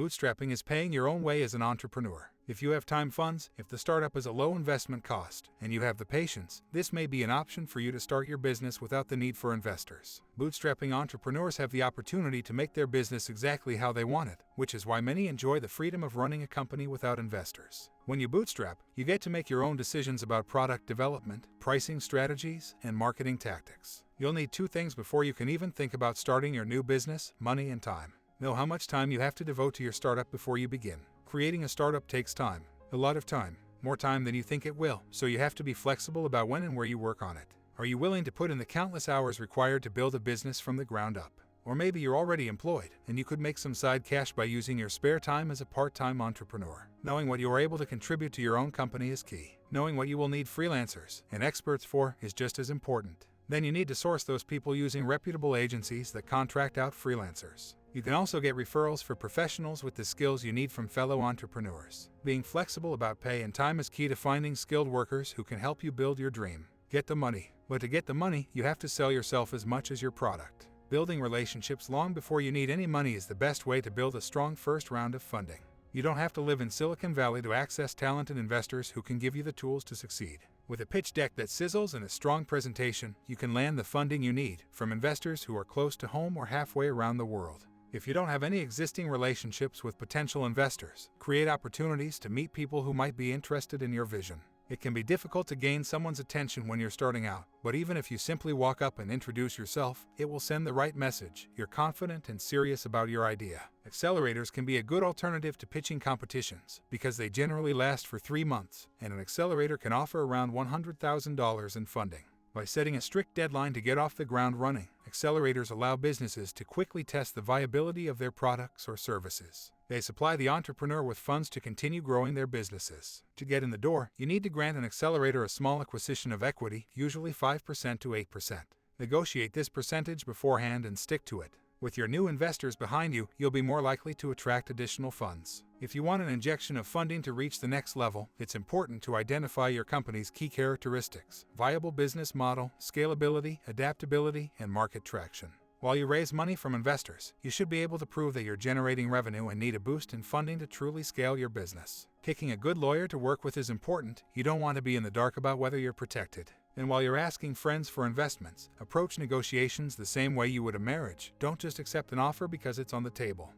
Bootstrapping is paying your own way as an entrepreneur. If you have time funds, if the startup is a low investment cost, and you have the patience, this may be an option for you to start your business without the need for investors. Bootstrapping entrepreneurs have the opportunity to make their business exactly how they want it, which is why many enjoy the freedom of running a company without investors. When you bootstrap, you get to make your own decisions about product development, pricing strategies, and marketing tactics. You'll need two things before you can even think about starting your new business: money and time. Know how much time you have to devote to your startup before you begin. Creating a startup takes time, a lot of time, more time than you think it will, so you have to be flexible about when and where you work on it. Are you willing to put in the countless hours required to build a business from the ground up? Or maybe you're already employed, and you could make some side cash by using your spare time as a part-time entrepreneur. Knowing what you are able to contribute to your own company is key. Knowing what you will need freelancers and experts for is just as important. Then you need to source those people using reputable agencies that contract out freelancers. You can also get referrals for professionals with the skills you need from fellow entrepreneurs. Being flexible about pay and time is key to finding skilled workers who can help you build your dream. Get the money. But to get the money, you have to sell yourself as much as your product. Building relationships long before you need any money is the best way to build a strong first round of funding. You don't have to live in Silicon Valley to access talented investors who can give you the tools to succeed. With a pitch deck that sizzles and a strong presentation, you can land the funding you need from investors who are close to home or halfway around the world. If you don't have any existing relationships with potential investors, create opportunities to meet people who might be interested in your vision. It can be difficult to gain someone's attention when you're starting out, but even if you simply walk up and introduce yourself, it will send the right message. You're confident and serious about your idea. Accelerators can be a good alternative to pitching competitions because they generally last for 3 months, and an accelerator can offer around $100,000 in funding. By setting a strict deadline to get off the ground running, accelerators allow businesses to quickly test the viability of their products or services. They supply the entrepreneur with funds to continue growing their businesses. To get in the door, you need to grant an accelerator a small acquisition of equity, usually 5% to 8%. Negotiate this percentage beforehand and stick to it. With your new investors behind you, you'll be more likely to attract additional funds. If you want an injection of funding to reach the next level, it's important to identify your company's key characteristics: viable business model, scalability, adaptability, and market traction. While you raise money from investors, you should be able to prove that you're generating revenue and need a boost in funding to truly scale your business. Picking a good lawyer to work with is important. You don't want to be in the dark about whether you're protected. And while you're asking friends for investments, approach negotiations the same way you would a marriage. Don't just accept an offer because it's on the table.